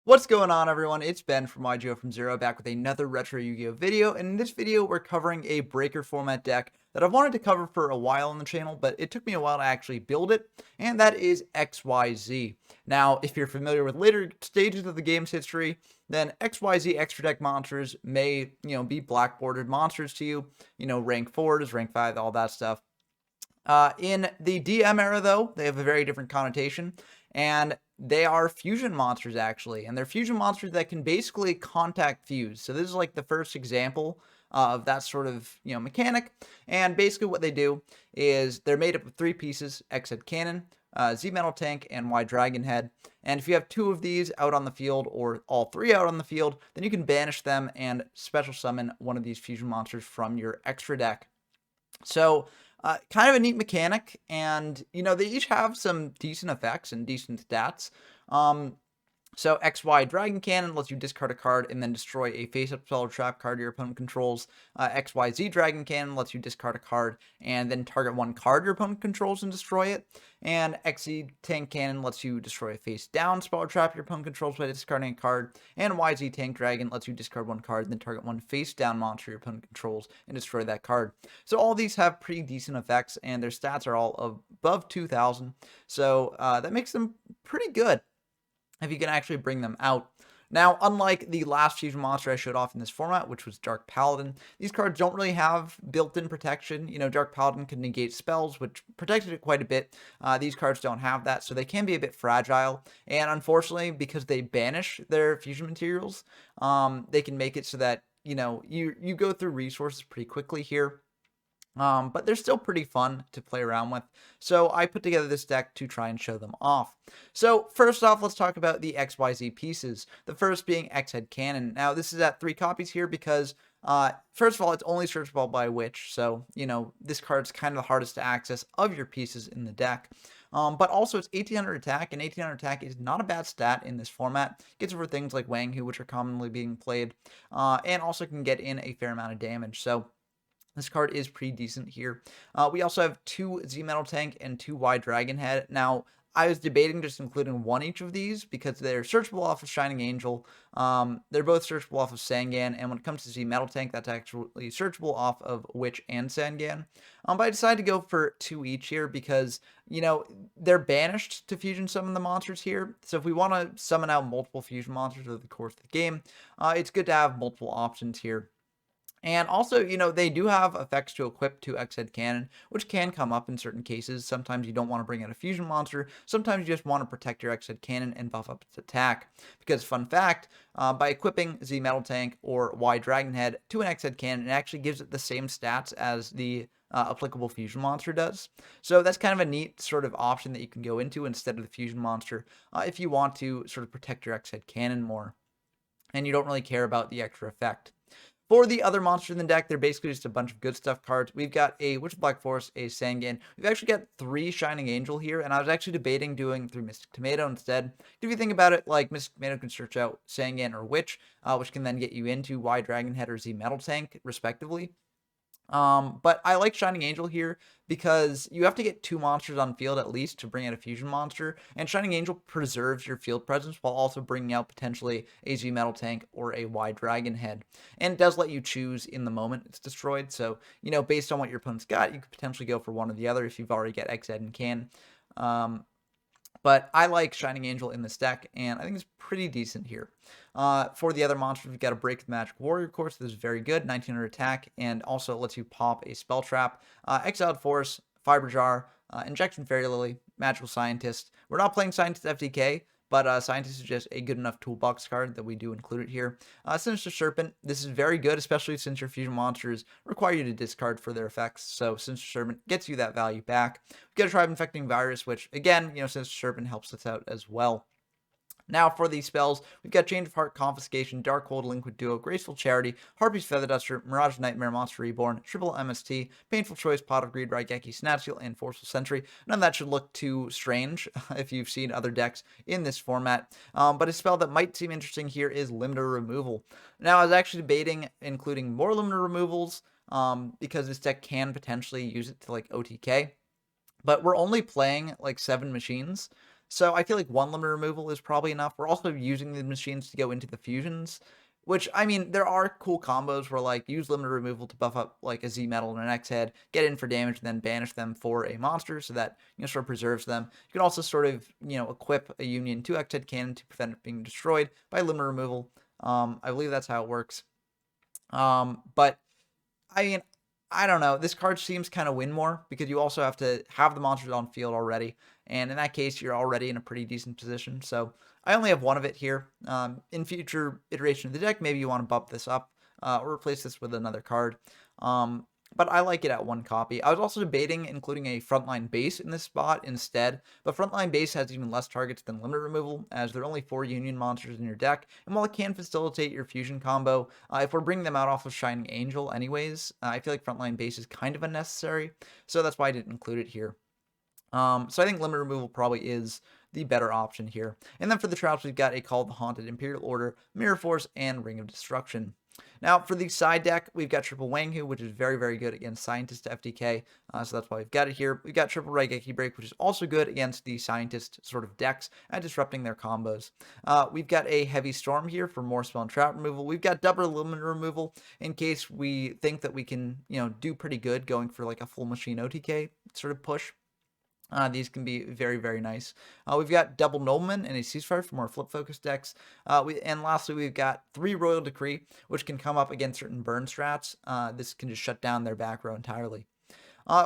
What's going on, everyone? It's Ben from YGO from Zero, back with another Retro Yu-Gi-Oh video, and in this video we're covering a breaker format deck that I've wanted to cover for a while on the channel, but it took me a while to actually build it, and that is XYZ. Now, if you're familiar with later stages of the game's history, then XYZ extra deck monsters may, be black bordered monsters to you, rank 4s, rank 5, all that stuff. In the DM era, though, they have a very different connotation, and they are fusion monsters, actually. And they're fusion monsters that can basically contact fuse. So this is like the first example of that sort of, mechanic. And basically what they do is they're made up of 3 pieces: X-Head Cannon, Z-Metal Tank, and Y Dragon Head. And if you have 2 of these out on the field, or all 3 out on the field, then you can banish them and special summon one of these fusion monsters from your extra deck. So, kind of a neat mechanic, and, they each have some decent effects and decent stats. So XY Dragon Cannon lets you discard a card and then destroy a face-up spell or trap card your opponent controls. XYZ Dragon Cannon lets you discard a card and then target one card your opponent controls and destroy it. And XZ Tank Cannon lets you destroy a face-down spell or trap your opponent controls by discarding a card. And YZ Tank Dragon lets you discard one card and then target one face-down monster your opponent controls and destroy that card. So all these have pretty decent effects, and their stats are all above 2,000. So that makes them pretty good if you can actually bring them out. Now, unlike the last fusion monster I showed off in this format, which was Dark Paladin, these cards don't really have built-in protection. Dark Paladin can negate spells, which protected it quite a bit. These cards don't have that, so they can be a bit fragile. And unfortunately, because they banish their fusion materials, they can make it so that, you go through resources pretty quickly here. But they're still pretty fun to play around with. So I put together this deck to try and show them off. So first off, let's talk about the XYZ pieces. The first being X-Head Cannon. Now this is at 3 copies here because, first of all, it's only searchable by Witch. So, this card's kind of the hardest to access of your pieces in the deck. But also it's 1800 attack, and 1800 attack is not a bad stat in this format. Gets over things like Wang Hu, which are commonly being played, and also can get in a fair amount of damage. So this card is pretty decent here. We also have 2 Z-Metal Tank and 2 Y Dragon Head. Now, I was debating just including one each of these because they're searchable off of Shining Angel. They're both searchable off of Sangan, and when it comes to Z-Metal Tank, that's actually searchable off of Witch and Sangan. But I decided to go for 2 each here because, they're banished to fusion summon the monsters here. So if we want to summon out multiple fusion monsters over the course of the game, it's good to have multiple options here. And also, they do have effects to equip to X-Head Cannon, which can come up in certain cases. Sometimes you don't want to bring out a fusion monster. Sometimes you just want to protect your X-Head Cannon and buff up its attack. Because, fun fact, by equipping Z-Metal Tank or Y Dragon Head to an X-Head Cannon, it actually gives it the same stats as the applicable fusion monster does. So that's kind of a neat sort of option that you can go into instead of the fusion monster if you want to sort of protect your X-Head Cannon more and you don't really care about the extra effect. For the other monsters in the deck, they're basically just a bunch of good stuff cards. We've got a Witch of Black Forest, a Sangan. We've actually got 3 Shining Angel here, and I was actually debating doing 3 Mystic Tomato instead. If you think about it, like Mystic Tomato can search out Sangan or Witch, which can then get you into Y Dragon Head or Z Metal Tank, respectively. But I like Shining Angel here because you have to get 2 monsters on field at least to bring out a fusion monster, and Shining Angel preserves your field presence while also bringing out potentially a Z Metal Tank or a Y Dragon Head. And it does let you choose in the moment it's destroyed, so, based on what your opponent's got, you could potentially go for one or the other if you've already got X-Head and can. But I like Shining Angel in this deck, and I think it's pretty decent here. For the other monsters, we've got a Break the Magic Warrior, of course. This is very good, 1900 attack, and also lets you pop a Spell Trap. Exiled Force, Fiber Jar, Injection Fairy Lily, Magical Scientist. We're not playing Scientist FTK, but Scientist is just a good enough toolbox card that we do include it here. Sinister Serpent, this is very good, especially since your fusion monsters require you to discard for their effects. So Sinister Serpent gets you that value back. We get a Tribe Infecting Virus, which again, Sinister Serpent helps us out as well. Now for these spells, we've got Change of Heart, Confiscation, Darkhold, Liquid Duo, Graceful Charity, Harpy's Feather Duster, Mirage Nightmare, Monster Reborn, Triple MST, Painful Choice, Pot of Greed, Raigeki, Snatch and Forceful Sentry. None of that should look too strange if you've seen other decks in this format. But a spell that might seem interesting here is Limiter Removal. Now I was actually debating including more Limiter Removals because this deck can potentially use it to like OTK. But we're only playing like 7 machines. So I feel like one limit removal is probably enough. We're also using the machines to go into the fusions, which, I mean, there are cool combos where, like, use limit removal to buff up, like, a Z metal and an X head, get in for damage, and then banish them for a monster so that, sort of preserves them. You can also sort of, equip a Union 2 X head cannon to prevent it being destroyed by limit removal. I believe that's how it works. But I mean, I don't know. This card seems kind of win more because you also have to have the monsters on field already. And in that case, you're already in a pretty decent position. So I only have one of it here. In future iteration of the deck, maybe you want to bump this up or replace this with another card. But I like it at one copy. I was also debating including a frontline base in this spot instead, but frontline base has even less targets than limit removal, as there are only 4 Union monsters in your deck, and while it can facilitate your fusion combo, if we're bringing them out off of Shining Angel anyways, I feel like frontline base is kind of unnecessary, so that's why I didn't include it here. So I think limit removal probably is the better option here. And then for the traps, we've got a Call of the Haunted, Imperial Order, Mirror Force, and Ring of Destruction. Now, for the side deck, we've got Triple Wanghu, which is very, very good against Scientist FTK, so that's why we've got it here. We've got Triple Raigeki Break, which is also good against the Scientist sort of decks and disrupting their combos. We've got a Heavy Storm here for more spell and trap removal. We've got double limit removal in case we think that we can, do pretty good going for like a full machine OTK sort of push. These can be very, very nice. We've got Double Nobleman and a Ceasefire for more flip-focused decks. And lastly, we've got 3 Royal Decree, which can come up against certain burn strats. This can just shut down their back row entirely.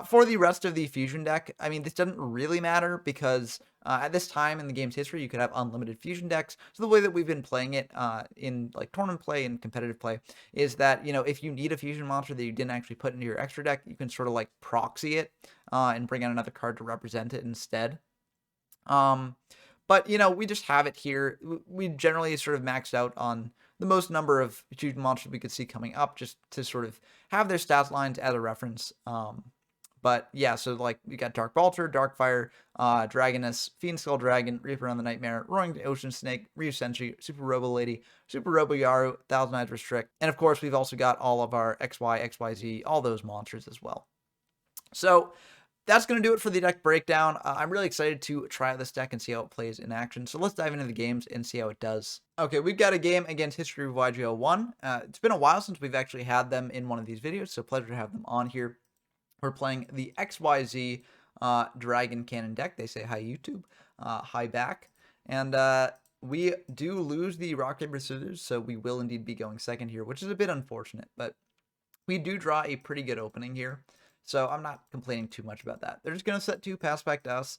For the rest of the fusion deck, I mean, this doesn't really matter because at this time in the game's history, you could have unlimited fusion decks. So the way that we've been playing it in like tournament play and competitive play is that, if you need a fusion monster that you didn't actually put into your extra deck, you can sort of like proxy it and bring out another card to represent it instead. But, we just have it here. We generally sort of maxed out on the most number of fusion monsters we could see coming up just to sort of have their stats lines as a reference. But yeah, so like we got Dark Balter, Darkfire, Dragoness, Fiend Skull Dragon, Reaper on the Nightmare, Roaring Ocean Snake, Ryu Senshi, Super Robo Lady, Super Robo Yaru, Thousand Eyes Restrict, and of course we've also got all of our XY, XYZ, all those monsters as well. So that's going to do it for the deck breakdown. I'm really excited to try out this deck and see how it plays in action. So let's dive into the games and see how it does. Okay, we've got a game against History of YGO 1. It's been a while since we've actually had them in one of these videos, so pleasure to have them on here. We're playing the XYZ Dragon Cannon deck. They say hi, YouTube. Hi back. And we do lose the Rock, Paper, Scissors, so we will indeed be going second here, which is a bit unfortunate. But we do draw a pretty good opening here, so I'm not complaining too much about that. They're just going to set 2, pass back to us.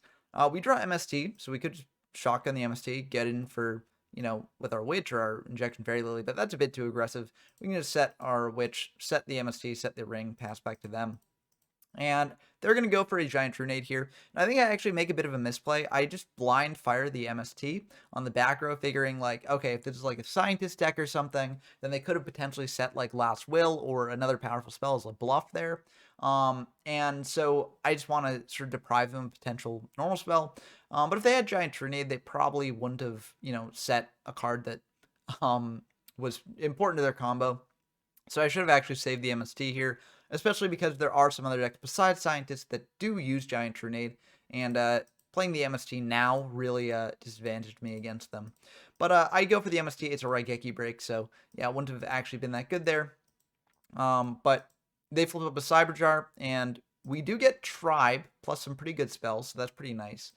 We draw MST, so we could just shotgun the MST, get in for, with our Witch or our Injection Fairy Lily, but that's a bit too aggressive. We can just set our Witch, set the MST, set the Ring, pass back to them. And they're going to go for a Giant Trunade here. And I think I actually make a bit of a misplay. I just blind fire the MST on the back row, figuring like, okay, if this is like a Scientist deck or something, then they could have potentially set like Last Will or another powerful spell as a bluff there. And so I just want to sort of deprive them of potential normal spell. But if they had Giant Trunade, they probably wouldn't have, set a card that was important to their combo. So I should have actually saved the MST here, especially because there are some other decks besides Scientists that do use Giant Trunade, and playing the MST now really disadvantaged me against them. But I go for the MST. It's a Raigeki break, so yeah, it wouldn't have actually been that good there. But they flip up a Cyberjar, and we do get Tribe, plus some pretty good spells, so that's pretty nice.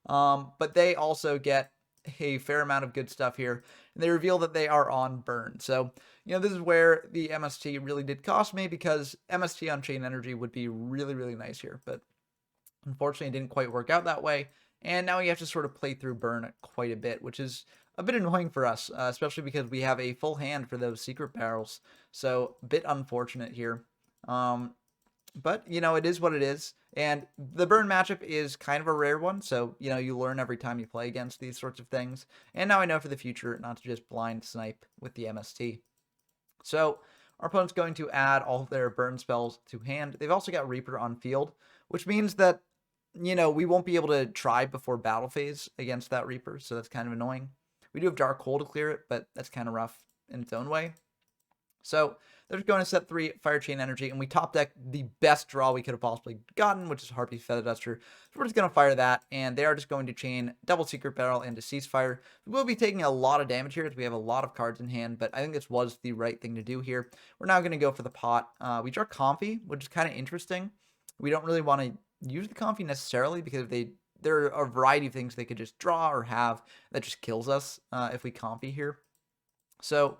But they also get a fair amount of good stuff here, and they reveal that they are on burn. So, this is where the MST really did cost me, because MST on Chain Energy would be really, really nice here, but unfortunately it didn't quite work out that way, and now we have to sort of play through burn quite a bit, which is a bit annoying for us, especially because we have a full hand for those secret barrels, so a bit unfortunate here. But, it is what it is. And the burn matchup is kind of a rare one. So, you learn every time you play against these sorts of things. And now I know for the future not to just blind snipe with the MST. So, our opponent's going to add all of their burn spells to hand. They've also got Reaper on field, which means that, we won't be able to try before battle phase against that Reaper. So that's kind of annoying. We do have Dark Hole to clear it, but that's kind of rough in its own way. So they're going to set 3 Fire Chain Energy, and we top deck the best draw we could have possibly gotten, which is Harpy Feather Duster. So we're just going to fire that, and they are just going to chain Double Secret Barrel into Ceasefire. We will be taking a lot of damage here as we have a lot of cards in hand, but I think this was the right thing to do here. We're now going to go for the pot. We draw Comfy, which is kind of interesting. We don't really want to use the Comfy necessarily because there are a variety of things they could just draw or have that just kills us if we Comfy here. So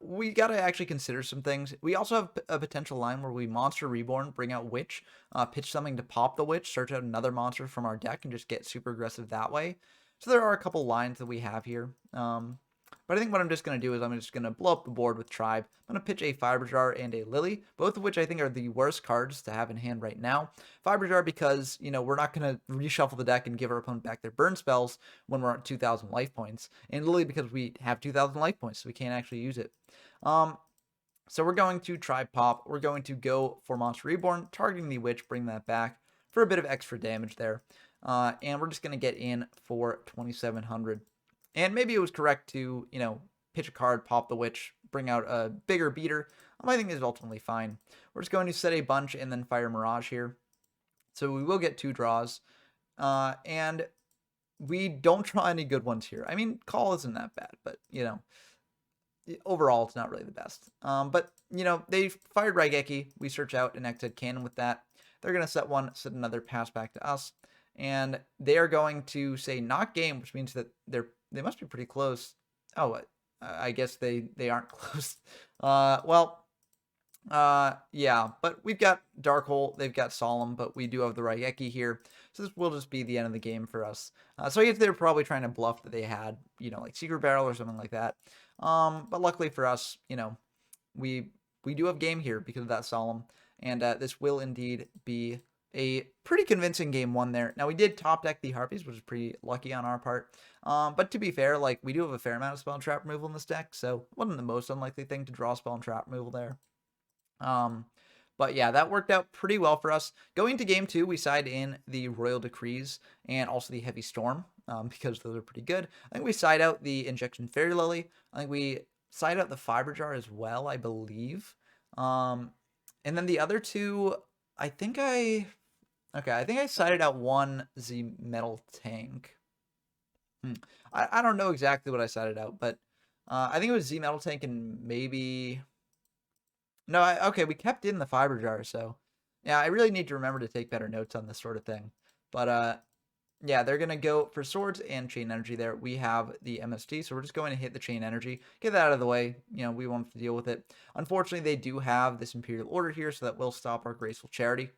we got to actually consider some things. We also have a potential line where we Monster Reborn, bring out Witch, pitch something to pop the Witch, search out another monster from our deck, and just get super aggressive that way. So there are a couple lines that we have here. But I think what I'm just going to do is I'm just going to blow up the board with Tribe. I'm going to pitch a Fiber Jar and a Lily, both of which I think are the worst cards to have in hand right now. Fiber Jar because, you know, we're not going to reshuffle the deck and give our opponent back their burn spells when we're at 2,000 life points. And Lily because we have 2,000 life points, so we can't actually use it. So we're going to Tribe Pop. We're going to go for Monster Reborn, targeting the Witch, bring that back for a bit of extra damage there. And we're just going to get in for 2,700. And maybe it was correct to, you know, pitch a card, pop the Witch, bring out a bigger beater. I think this is ultimately fine. We're just going to set a bunch and then fire Mirage here. So we will get 2 draws. And we don't draw any good ones here. I mean, Call isn't that bad, but, you know, overall, it's not really the best. But, you know, they fired Raigeki. We search out an XZ Cannon with that. They're going to set one, set another, pass back to us. And they are going to say not game, which means that they must be pretty close. Oh, I guess they aren't close. Yeah, but we've got Dark Hole, they've got Solemn, but we do have the Raigeki here. So this will just be the end of the game for us. So I guess they're probably trying to bluff that they had, you know, like Secret Barrel or something like that. But luckily for us, you know, we do have game here because of that Solemn. And this will indeed be a pretty convincing game 1 there. Now, we did top deck the Harpies, which is pretty lucky on our part. But to be fair, like, we do have a fair amount of spell and trap removal in this deck, so it wasn't the most unlikely thing to draw spell and trap removal there. But yeah, that worked out pretty well for us. Going to game 2, we side in the Royal Decrees and also the Heavy Storm, because those are pretty good. I think we side out the Injection Fairy Lily. I think we side out the Fiber Jar as well, I believe. And then the other 2, I think I sided out one Z Metal Tank. I don't know exactly what I sided out, but I think it was Z Metal Tank and maybe... No, okay, we kept in the Fiber Jar, so... Yeah, I really need to remember to take better notes on this sort of thing. But, yeah, they're going to go for Swords and Chain Energy there. We have the MST, so we're just going to hit the Chain Energy. Get that out of the way. You know, we won't have to deal with it. Unfortunately, they do have this Imperial Order here, so that will stop our Graceful Charity.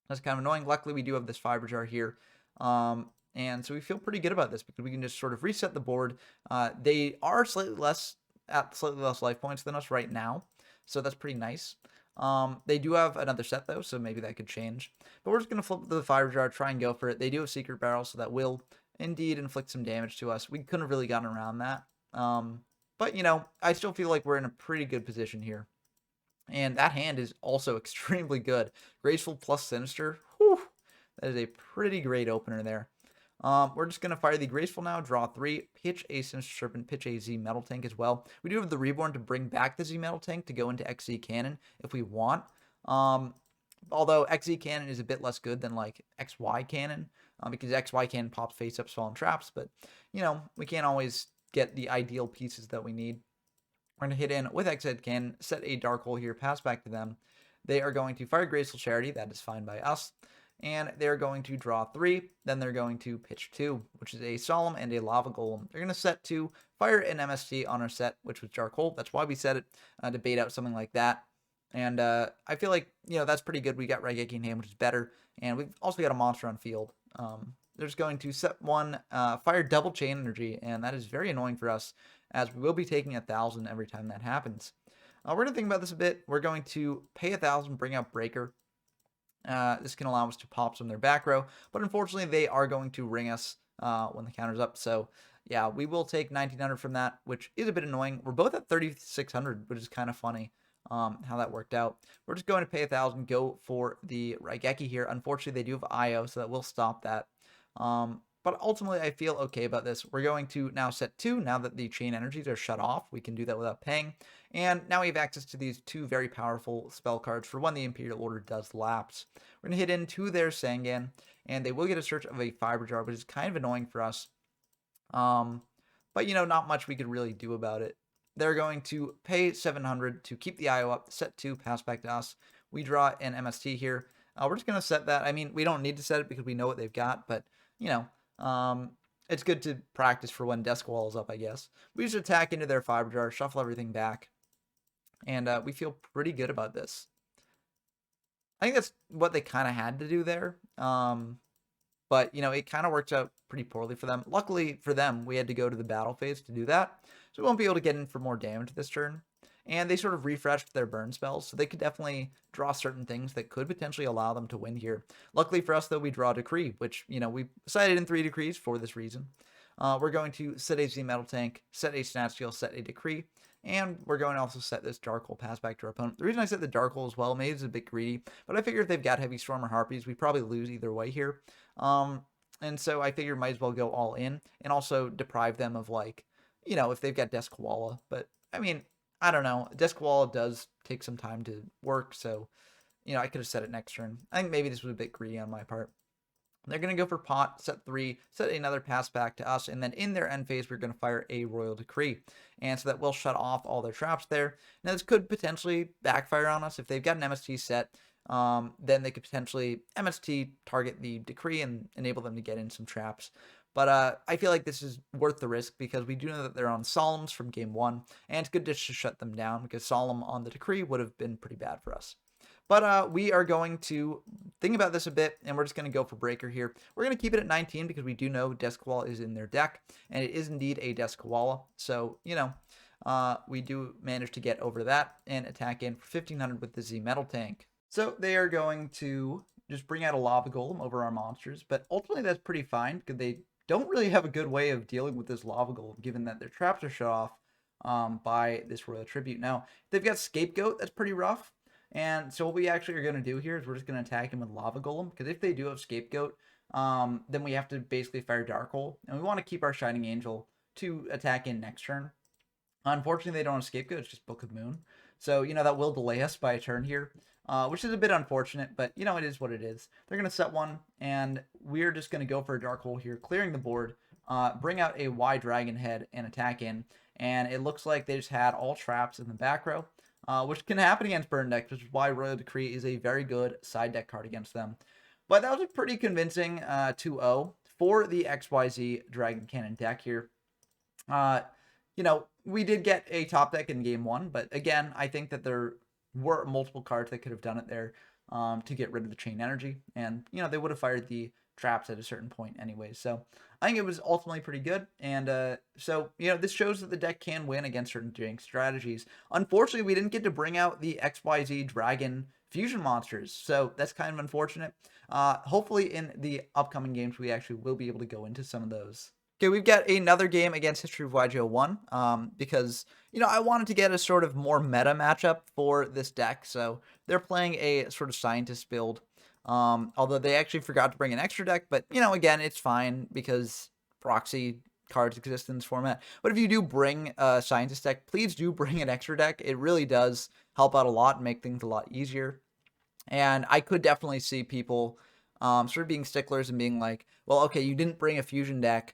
That's kind of annoying. Luckily, we do have this Fiber Jar here. And so we feel pretty good about this because we can just sort of reset the board. They are slightly less life points than us right now, so that's pretty nice. They do have another set, though, so maybe that could change. But we're just going to flip the Fiber Jar, try and go for it. They do have Secret Barrel, so that will indeed inflict some damage to us. We couldn't have really gotten around that. But, you know, I still feel like we're in a pretty good position here. And that hand is also extremely good. Graceful plus Sinister. Whew, that is a pretty great opener there. We're just going to fire the Graceful now, draw 3, pitch a Sinister Serpent, pitch a Z Metal Tank as well. We do have the Reborn to bring back the Z Metal Tank to go into XZ Cannon if we want. Although XZ Cannon is a bit less good than like XY Cannon, because XY Cannon pops face-up, spell, and traps, but, you know, we can't always get the ideal pieces that we need. We're going to hit in with XZ Cannon, set a Dark Hole here, pass back to them. They are going to fire Graceful Charity, that is fine by us. And they're going to draw 3, then they're going to pitch 2, which is a Solemn and a Lava Golem. They're going to set 2, fire an MST on our set, which was Dark Hole. That's why we set it, to bait out something like that. And I feel like, you know, that's pretty good. We got Raigeki in hand, which is better. And we've also got a monster on field. They're just going to set 1, fire double Chain Energy, and that is very annoying for us, as we will be taking 1,000 every time that happens. We're going to think about this a bit. We're going to pay 1,000, bring out Breaker. This can allow us to pop some in their back row, but unfortunately they are going to ring us when the counter's up. So yeah, we will take 1,900 from that, which is a bit annoying. We're both at 3,600, which is kind of funny how that worked out. We're just going to pay 1,000, go for the Raigeki here. Unfortunately, they do have IO, so that will stop that. But ultimately, I feel okay about this. We're going to now set 2. Now that the chain energies are shut off, we can do that without paying. And now we have access to these 2 very powerful spell cards for when the Imperial Order does lapse. We're going to hit into their Sangan, and they will get a search of a Fiber Jar, which is kind of annoying for us. But, not much we could really do about it. They're going to pay 700 to keep the IO up, set 2, pass back to us. We draw an MST here. We're just going to set that. I mean, we don't need to set it because we know what they've got, but, it's good to practice for when Desk Wall is up, I guess. We just attack into their Fiber Jar, shuffle everything back, and we feel pretty good about this. I think that's what they kind of had to do there. But, it kind of worked out pretty poorly for them. Luckily for them, we had to go to the battle phase to do that. So we won't be able to get in for more damage this turn. And they sort of refreshed their burn spells, so they could definitely draw certain things that could potentially allow them to win here. Luckily for us, though, we draw a Decree, which, we decided in 3 decrees for this reason. We're going to set a Z Metal Tank, set a Snatch Steal, set a Decree, and we're going to also set this Dark Hole pass back to our opponent. The reason I set the Dark Hole as well, maybe it's a bit greedy, but I figure if they've got Heavy Storm or Harpies, we probably lose either way here. And so I figure might as well go all in and also deprive them of, like, if they've got Desk Koala. But, I mean, I don't know. Desk Koala does take some time to work, so, I could have set it next turn. I think maybe this was a bit greedy on my part. They're going to go for pot, set 3, set another pass back to us, and then in their end phase, we're going to fire a Royal Decree. And so that will shut off all their traps there. Now, this could potentially backfire on us. If they've got an MST set, then they could potentially MST target the Decree and enable them to get in some traps. But I feel like this is worth the risk because we do know that they're on Solemns from game 1, and it's good to just shut them down because Solemn on the Decree would have been pretty bad for us. But we are going to think about this a bit, and we're just going to go for Breaker here. We're going to keep it at 19 because we do know Desk Koala is in their deck, and it is indeed a Desk Koala. So, we do manage to get over that and attack in for 1500 with the Z Metal Tank. So they are going to just bring out a Lava Golem over our monsters, but ultimately that's pretty fine because they don't really have a good way of dealing with this Lava Golem, given that their traps are shut off by this Royal Tribute. Now, if they've got Scapegoat, that's pretty rough. And so what we actually are going to do here is we're just going to attack him with Lava Golem, because if they do have Scapegoat, then we have to basically fire Dark Hole, and we want to keep our Shining Angel to attack in next turn. Unfortunately, they don't have Scapegoat, it's just Book of Moon. So, that will delay us by a turn here, which is a bit unfortunate, but, it is what it is. They're going to set 1, and we're just going to go for a Dark Hole here, clearing the board, bring out a Y Dragon Head, and attack in. And it looks like they just had all traps in the back row. Which can happen against burn decks, which is why Royal Decree is a very good side deck card against them. But that was a pretty convincing 2-0 for the XYZ Dragon Cannon deck here. We did get a top deck in game 1, but again, I think that there were multiple cards that could have done it there to get rid of the chain energy. And, they would have fired the traps at a certain point anyway. So I think it was ultimately pretty good. And so, this shows that the deck can win against certain jank strategies. Unfortunately, we didn't get to bring out the XYZ Dragon fusion monsters. So that's kind of unfortunate. Hopefully in the upcoming games, we actually will be able to go into some of those. Okay, we've got another game against History of YGO 1 because, I wanted to get a sort of more meta matchup for this deck. So they're playing a sort of Scientist build. Although they actually forgot to bring an extra deck, but, again, it's fine because proxy cards exist in this format. But if you do bring a Scientist deck, please do bring an extra deck. It really does help out a lot and make things a lot easier. And I could definitely see people sort of being sticklers and being like, well, okay, you didn't bring a fusion deck,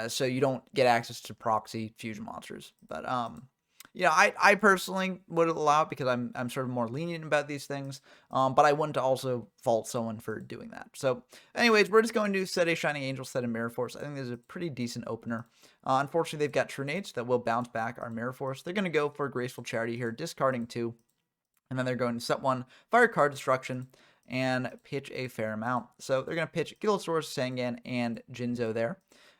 so you don't get access to proxy fusion monsters. But I personally would allow it because I'm sort of more lenient about these things. But I wouldn't also fault someone for doing that. So anyways, we're just going to set a Shining Angel, set a Mirror Force. I think this is a pretty decent opener. Unfortunately, they've got True Nates that will bounce back our Mirror Force. They're going to go for Graceful Charity here, discarding 2. And then they're going to set 1, fire card destruction, and pitch a fair amount. So they're going to pitch Gillosaurus, Sangan, and Jinzo there.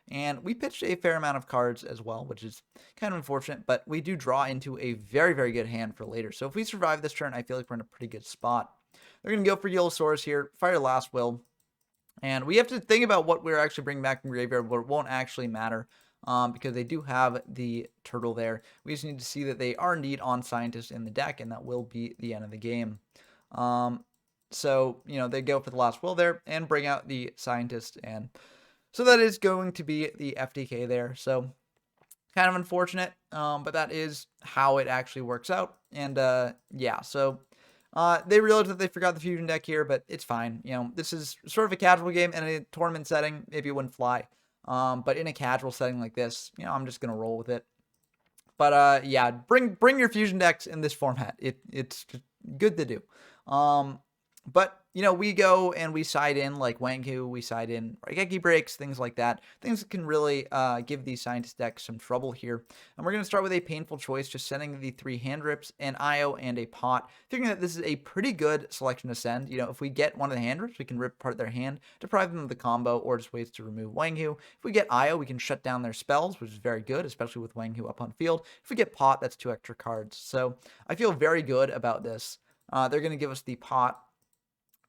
And we pitched a fair amount of cards as well, which is kind of unfortunate, but we do draw into a very, very good hand for later. So if we survive this turn, I feel like we're in a pretty good spot. They're going to go for Gillosaurus here, fire Last Will. And we have to think about what we're actually bringing back from Graveyard, but it won't actually matter because they do have the turtle there. We just need to see that they are indeed on Scientist in the deck, and that will be the end of the game. So, they go for the Last Will there and bring out the Scientist and So that is going to be the FTK there. So kind of unfortunate, but that is how it actually works out. And yeah, so they realized that they forgot the fusion deck here, but it's fine. You know, this is sort of a casual game in a tournament setting. Maybe it wouldn't fly. But in a casual setting like this, you know, I'm just gonna roll with it. But yeah, bring your fusion decks in this format. It's just good to do. But you know, we go and we side in like Wanghu, we side in Raigeki breaks, things like that. Things that can really give these scientist decks some trouble here. And we're gonna start with a painful choice, just sending the 3 hand rips, an IO, and a pot. Figuring that this is a pretty good selection to send. You know, if we get one of the hand rips, we can rip apart their hand, deprive them of the combo, or just ways to remove Wanghu. If we get IO, we can shut down their spells, which is very good, especially with Wanghu up on field. If we get pot, that's 2 extra cards. So I feel very good about this. They're gonna give us the pot.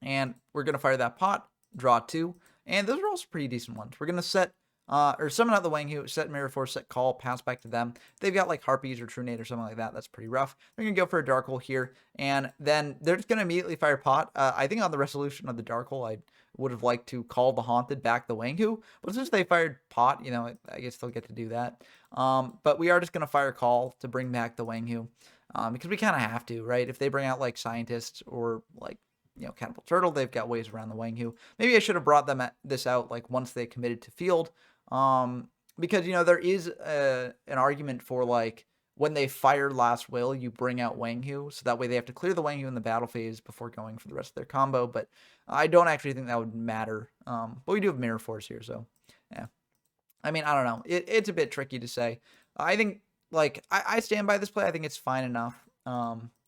And we're going to fire that pot, draw 2. And those are also pretty decent ones. We're going to set, or summon out the Wanghu, set Mirror Force, set Call, pass back to them. If they've got like Harpies or True Nate or something like that, that's pretty rough. They're going to go for a Dark Hole here. And then they're just going to immediately fire pot. I think on the resolution of the Dark Hole, I would have liked to call the Haunted back the Wanghu. But since they fired pot, you know, I guess they'll get to do that. But we are just going to fire Call to bring back the Wanghu. Because we kind of have to, right? If they bring out like Scientists or like, you know, Cannibal Turtle, they've got ways around the Wanghu. Maybe I should have brought them this out like once they committed to field, because you know there is an argument for like when they fire Last Will, you bring out Wanghu, so that way they have to clear the Wanghu in the battle phase before going for the rest of their combo. But I don't actually think that would matter. But we do have Mirror Force here, so yeah. I mean, I don't know. It's a bit tricky to say. I think like I stand by this play. I think it's fine enough.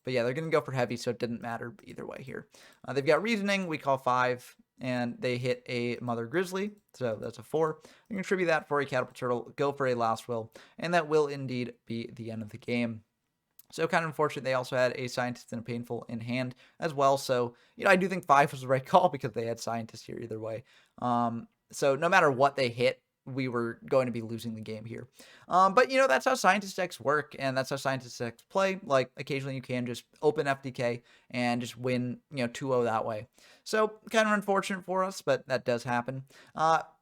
But yeah, they're going to go for heavy, so it didn't matter either way here. They've got Reasoning. We call 5, and they hit a Mother Grizzly, so that's a 4. We can tribute that for a Catapult Turtle, go for a Last Will, and that will indeed be the end of the game. So kind of unfortunate. They also had a Scientist and a Painful in hand as well. So, you know, I do think 5 was the right call because they had Scientist here either way. So no matter what they hit, we were going to be losing the game here. But, you know, that's how Scientist decks work, and that's how Scientist decks play. Like, occasionally you can just open FTK and just win, you know, 2-0 that way. So, kind of unfortunate for us, but that does happen.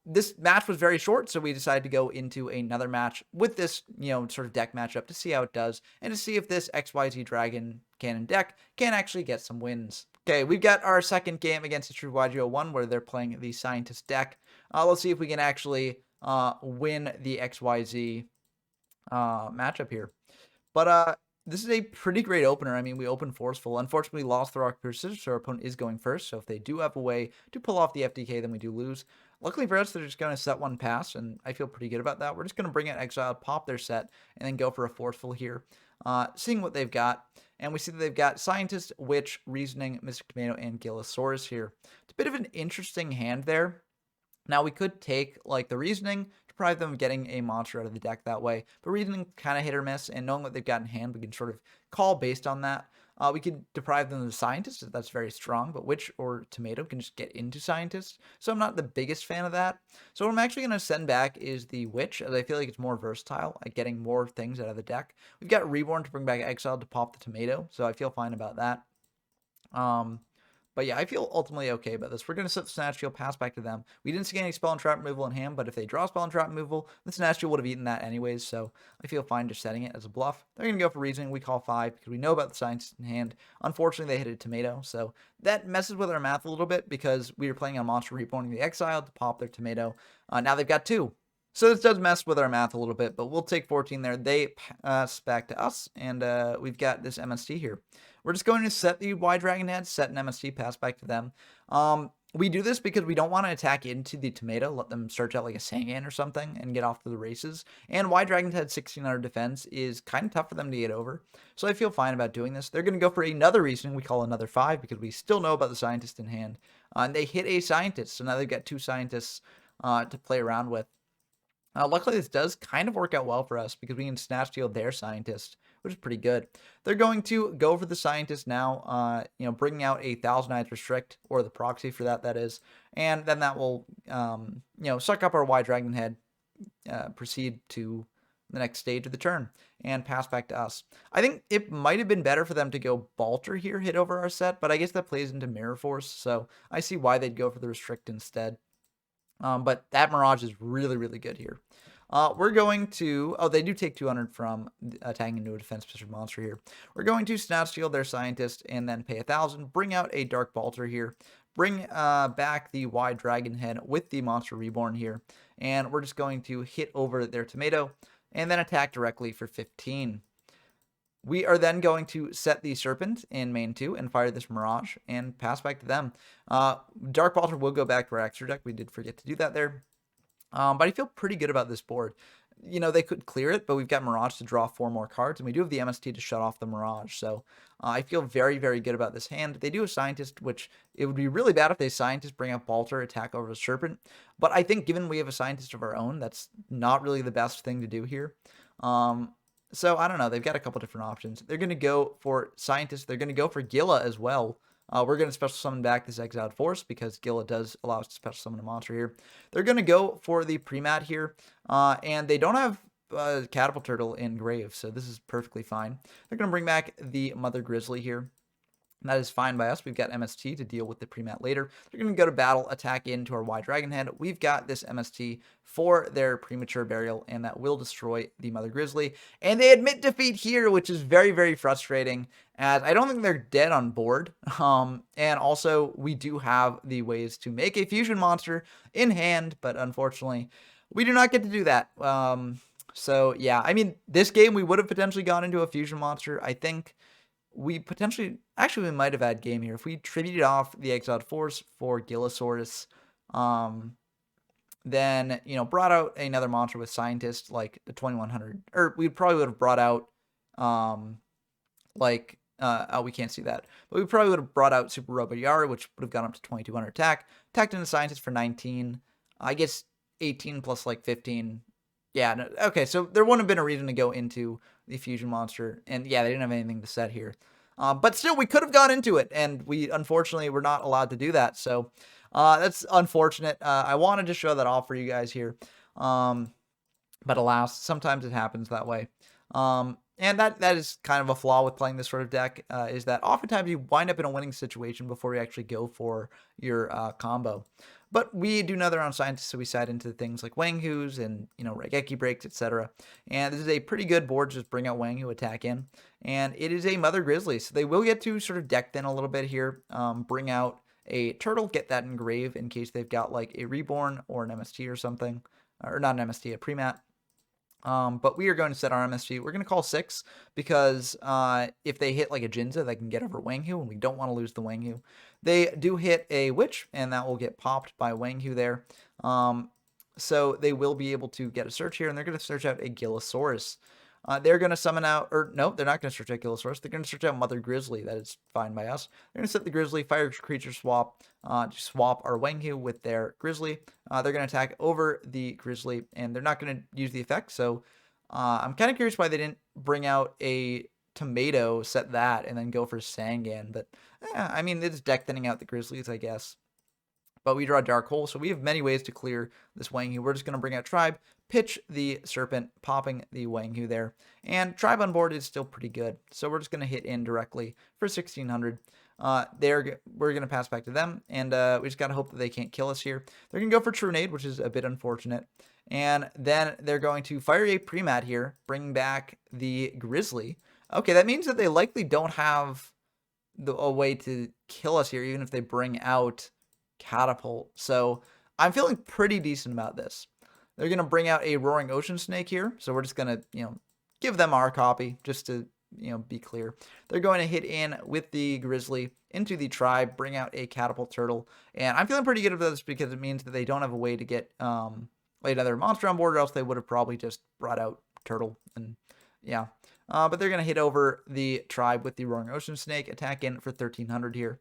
This match was very short, so we decided to go into another match with this, you know, sort of deck matchup to see how it does, and to see if this XYZ Dragon Cannon deck can actually get some wins. Okay, we've got our second game against the True YGO1, where they're playing the Scientist deck. Let's see if we can actually win the XYZ matchup here. But this is a pretty great opener. I mean, we open Forceful. Unfortunately, we lost the Rock, Paper, Scissors, so our opponent is going first. So if they do have a way to pull off the FTK, then we do lose. Luckily for us, they're just going to set one pass, and I feel pretty good about that. We're just going to bring in Exile, pop their set, and then go for a Forceful here. Seeing what they've got, and we see that they've got Scientist, Witch, Reasoning, Mystic Tomato, and Gillosaurus here. It's a bit of an interesting hand there. Now, we could take, like, the Reasoning, deprive them of getting a monster out of the deck that way, but Reasoning kind of hit or miss, and knowing what they've got in hand, we can sort of call based on that. We could deprive them of the Scientist, if that's very strong, but Witch or Tomato can just get into Scientist, so I'm not the biggest fan of that. So what I'm actually going to send back is the Witch, as I feel like it's more versatile at getting more things out of the deck. We've got Reborn to bring back Exile to pop the Tomato, so I feel fine about that. But yeah, I feel ultimately okay about this. We're going to set the Snatch Shield, pass back to them. We didn't see any Spell and Trap removal in hand, but if they draw Spell and Trap removal, the Snatch Shield would have eaten that anyways, so I feel fine just setting it as a bluff. They're going to go for Reasoning. We call 5 because we know about the Scientist in hand. Unfortunately, they hit a Tomato, so that messes with our math a little bit because we were playing on Monster Reborning the Exile to pop their Tomato. Now they've got 2. So this does mess with our math a little bit, but we'll take 14 there. They pass back to us, and we've got this MST here. We're just going to set the Y Dragon Head, set an MST, pass back to them. We do this because we don't want to attack into the Tomato, let them search out like a Sangan or something and get off to the races. And Y Dragon's Head 1600 defense is kind of tough for them to get over. So I feel fine about doing this. They're going to go for another Reasoning. We call another 5 because we still know about the Scientist in hand. And they hit a Scientist, so now they've got 2 Scientists to play around with. Luckily, this does kind of work out well for us because we can Snatch Steal their Scientist, which is pretty good. They're going to go for the Scientist now, you know, bringing out a Thousand Eyes Restrict, or the proxy for that is, and then that will, you know, suck up our Y Dragon Head, proceed to the next stage of the turn, and pass back to us. I think it might have been better for them to go Balter here, hit over our set, but I guess that plays into Mirror Force, so I see why they'd go for the Restrict instead. But that Mirage is really, really good here. We're going to, oh, they do take 200 from attacking into a defense specific monster here. We're going to Snatch Shield their Scientist and then pay 1,000, bring out a Dark Bolter here, bring back the Wide Dragon Head with the Monster Reborn here, and we're just going to hit over their Tomato and then attack directly for 15. We are then going to set the Serpent in main 2 and fire this Mirage and pass back to them. Dark Bolter will go back to our extra deck. We did forget to do that there. But I feel pretty good about this board. You know, they could clear it, but we've got Mirage to draw 4 more cards, and we do have the MST to shut off the Mirage. So I feel very, very good about this hand. They do a Scientist, which it would be really bad if they Scientist, bring up Bolter, attack over the Serpent. But I think given we have a Scientist of our own, that's not really the best thing to do here. So I don't know. They've got a couple different options. They're going to go for Scientist. They're going to go for Gila as well. We're going to special summon back this Exiled Force because Gila does allow us to special summon a monster here. They're going to go for the Premat here, and they don't have Catapult Turtle in Grave, so this is perfectly fine. They're going to bring back the Mother Grizzly here. That is fine by us. We've got MST to deal with the Premat later. They're going to go to battle, attack into our Wide Dragon Head. We've got this MST for their Premature Burial, and that will destroy the Mother Grizzly. And they admit defeat here, which is very, very frustrating, as I don't think they're dead on board. And also, we do have the ways to make a fusion monster in hand, but unfortunately, we do not get to do that. So, yeah, I mean, this game, we would have potentially gone into a fusion monster, I think. We potentially, actually, we might have had game here. If we tributed off the Exiled Force for Gilasaurus, then, you know, brought out another monster with Scientist, like the 2100, or we probably would have brought out, oh, we can't see that, but we probably would have brought out Super Robot Yara, which would have gone up to 2200 attack, attacked into Scientist for 19, I guess 18 plus like 15. Yeah, no, okay, so there wouldn't have been a reason to go into the fusion monster, and yeah, they didn't have anything to set here. But still, we could have gone into it, and we unfortunately were not allowed to do that, so that's unfortunate. I wanted to show that off for you guys here, but alas, sometimes it happens that way. And that is kind of a flaw with playing this sort of deck, is that oftentimes you wind up in a winning situation before you actually go for your combo. But we do know they're on Scientists, so we side into things like Wanghu's and, you know, Raigeki Breaks, etc. And this is a pretty good board, just bring out Wanghu, attack in. And it is a Mother Grizzly, so they will get to sort of deck thin a little bit here, bring out a Turtle, get that Engrave in case they've got like a Reborn or an MST or something. Or not an MST, a Premat. But we are going to set our MST. We're going to call 6 because if they hit like a Jinza, they can get over Wanghu, and we don't want to lose the Wanghu. They do hit a Witch, and that will get popped by Wanghu there. So they will be able to get a search here, and they're going to search out a Gilasaurus. They're going to summon out, or no, they're not going to search out Gilasaurus. They're going to search out Mother Grizzly. That is fine by us. They're going to set the Grizzly, fire creature swap, to swap our Wanghu with their Grizzly. They're going to attack over the Grizzly, and they're not going to use the effect. So I'm kind of curious why they didn't bring out a Tomato, set that, and then go for Sangan. But, I mean, it's deck thinning out the Grizzlies, I guess. But we draw Dark Hole, so we have many ways to clear this Wanghu. We're just going to bring out Tribe, pitch the Serpent, popping the Wanghu there. And Tribe on board is still pretty good, so we're just going to hit in directly for 1600. We're going to pass back to them, and we just got to hope that they can't kill us here. They're going to go for Trunade, which is a bit unfortunate. And then they're going to fire a Premat here, bring back the Grizzly. Okay, that means that they likely don't have a way to kill us here, even if they bring out Catapult. So I'm feeling pretty decent about this. They're going to bring out a Roaring Ocean Snake here. So we're just going to, you know, give them our copy just to, you know, be clear. They're going to hit in with the Grizzly into the Tribe, bring out a Catapult Turtle. And I'm feeling pretty good about this because it means that they don't have a way to get another monster on board, or else they would have probably just brought out Turtle. And yeah. But they're going to hit over the Tribe with the Roaring Ocean Snake, attack in for 1300 here.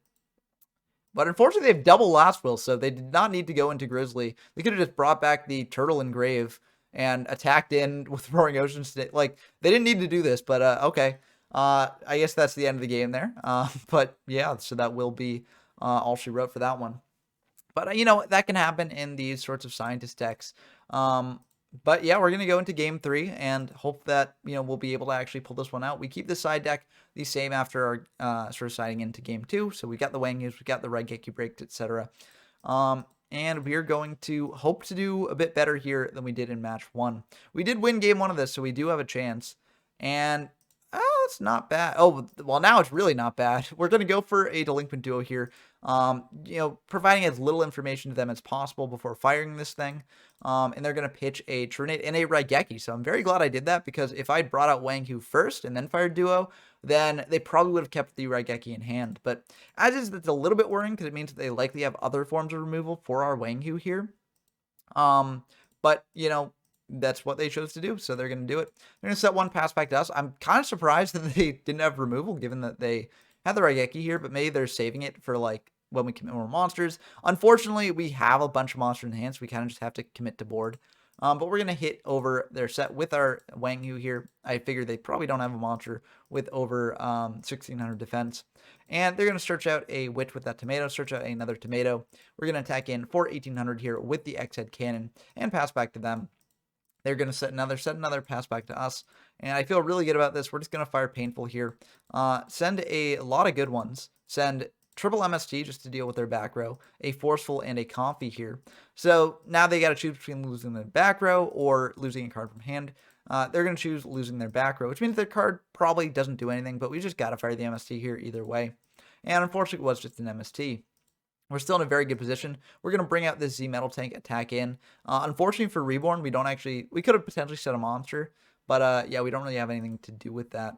But unfortunately, they have double Last Will, so they did not need to go into Grizzly. They could have just brought back the Turtle Engrave and attacked in with Roaring Ocean Snake. Like, they didn't need to do this, but okay. I guess that's the end of the game there. But yeah, so that will be all she wrote for that one. But, you know, that can happen in these sorts of Scientist decks. But yeah, we're going to go into game 3 and hope that, you know, we'll be able to actually pull this one out. We keep the side deck the same after our sort of siding into game 2. So we got the Wangyus, we got the Raigeki Breaks, etc. and we are going to hope to do a bit better here than we did in match 1. We did win game 1 of this, so we do have a chance. And it's not bad. Oh, well, now it's really not bad. We're going to go for a delinquent duo here. Providing as little information to them as possible before firing this thing. And they're going to pitch a Trinate and a Raigeki. So I'm very glad I did that, because if I'd brought out Wang Hu first and then fired duo, then they probably would have kept the Raigeki in hand. But as is, that's a little bit worrying, because it means that they likely have other forms of removal for our Wang Hu here. But, that's what they chose to do, so they're going to do it. They're going to set one pass back to us. I'm kind of surprised that they didn't have removal, given that they had the Raigeki here, but maybe they're saving it for, like, when we commit more monsters. Unfortunately, we have a bunch of monsters in hand, so we kind of just have to commit to board. But we're going to hit over their set with our Wang Hu here. I figure they probably don't have a monster with over 1,600 defense. And they're going to search out a witch with that tomato, search out another tomato. We're going to attack in for 1,800 here with the X-Head cannon and pass back to them. They're going to set another pass back to us. And I feel really good about this. We're just going to fire Painful here. Send a lot of good ones. Send triple MST just to deal with their back row, a Forceful, and a Comfy here. So now they got to choose between losing their back row or losing a card from hand. They're going to choose losing their back row, which means their card probably doesn't do anything, but we just got to fire the MST here either way. And unfortunately, it was just an MST. We're still in a very good position. We're going to bring out this Z Metal Tank, attack in. Unfortunately for Reborn, we could have potentially set a monster, but yeah, we don't really have anything to do with that.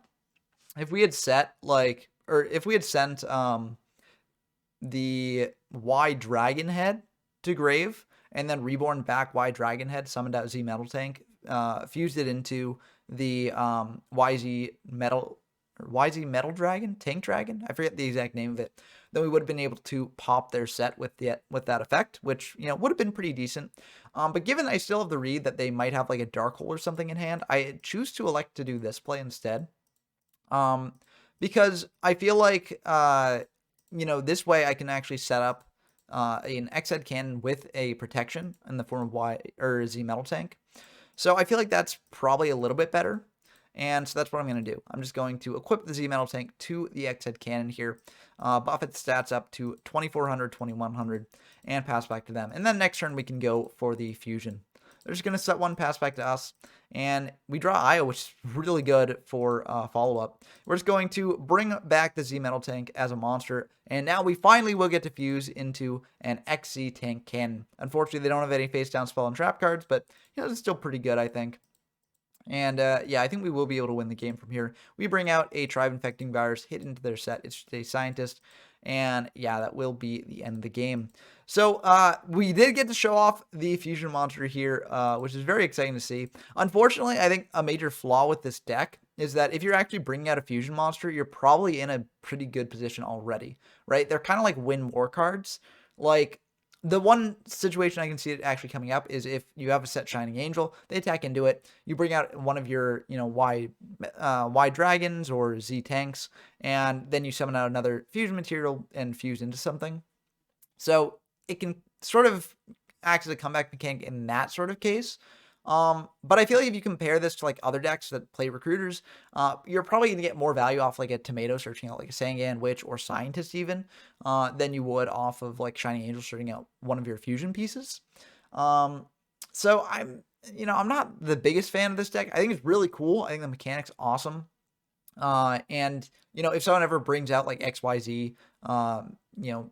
If we had set, if we had sent the Y Dragon Head to Grave, and then Reborn back Y Dragon Head, summoned out Z Metal Tank, fused it into the YZ Metal Dragon? Tank Dragon? I forget the exact name of it. Then we would have been able to pop their set with that effect, which, would have been pretty decent. But given I still have the read that they might have like a Dark Hole or something in hand, I choose to elect to do this play instead. Because I feel like, this way I can actually set up an X-Head cannon with a protection in the form of Y or Z Metal Tank. So I feel like that's probably a little bit better. And so that's what I'm going to do. I'm just going to equip the Z Metal Tank to the X-Head cannon here, buff its stats up to 2,400, 2,100, and pass back to them. And then next turn we can go for the fusion. They're just going to set one pass back to us, and we draw Io, which is really good for follow-up. We're just going to bring back the Z Metal Tank as a monster, and now we finally will get to fuse into an XZ Tank cannon. Unfortunately, they don't have any face-down spell and trap cards, but it's still pretty good, I think. And yeah, I think we will be able to win the game from here. We bring out a Tribe Infecting Virus, hit into their set. It's just a Scientist. And yeah, that will be the end of the game. So we did get to show off the Fusion Monster here, which is very exciting to see. Unfortunately, I think a major flaw with this deck is that if you're actually bringing out a Fusion Monster, you're probably in a pretty good position already, right? They're kind of like win more cards. Like, the one situation I can see it actually coming up is if you have a set Shining Angel, they attack into it, you bring out one of your, Y Dragons or Z Tanks, and then you summon out another fusion material and fuse into something. So it can sort of act as a comeback mechanic in that sort of case. But I feel like if you compare this to like other decks that play recruiters, you're probably gonna get more value off like a tomato searching out like a Sangan Witch or Scientist even, than you would off of like Shining Angel searching out one of your fusion pieces. So I'm not the biggest fan of this deck. I think it's really cool. I think the mechanic's awesome. And if someone ever brings out like XYZ,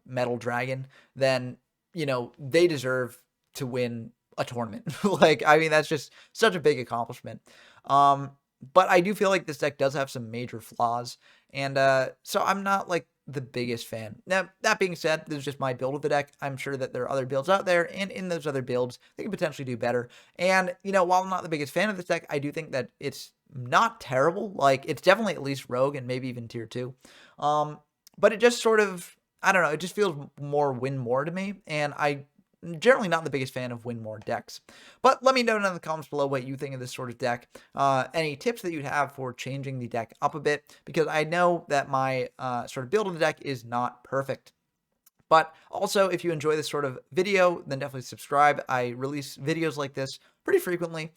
Metal Dragon, then they deserve to win a tournament. That's just such a big accomplishment. But I do feel like this deck does have some major flaws, and so I'm not like the biggest fan. Now, that being said, this is just my build of the deck. I'm sure that there are other builds out there, and in those other builds, they can potentially do better. And, while I'm not the biggest fan of this deck, I do think that it's not terrible. Like, it's definitely at least Rogue and maybe even Tier 2. But it just sort of, I don't know, it just feels more win more to me, and I'm generally not the biggest fan of win more decks. But let me know in the comments below what you think of this sort of deck. Any tips that you'd have for changing the deck up a bit, because I know that my sort of build of the deck is not perfect. But also, if you enjoy this sort of video, then definitely subscribe. I release videos like this pretty frequently.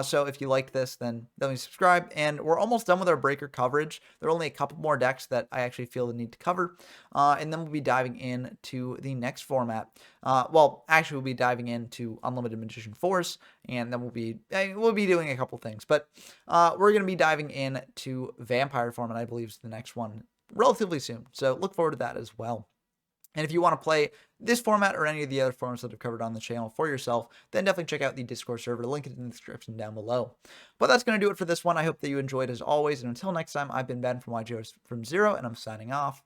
So if you like this, then definitely subscribe. And we're almost done with our breaker coverage. There are only a couple more decks that I actually feel the need to cover. And then we'll be diving into the next format. Well, actually, we'll be diving into Unlimited Magician Force, and then we'll be doing a couple things. But we're going to be diving into Vampire format, I believe, is the next one relatively soon. So look forward to that as well. And if you want to play this format or any of the other formats that I've covered on the channel for yourself, then definitely check out the Discord server. Link is in the description down below. But that's going to do it for this one. I hope that you enjoyed as always. And until next time, I've been Ben from YGO from Zero, and I'm signing off.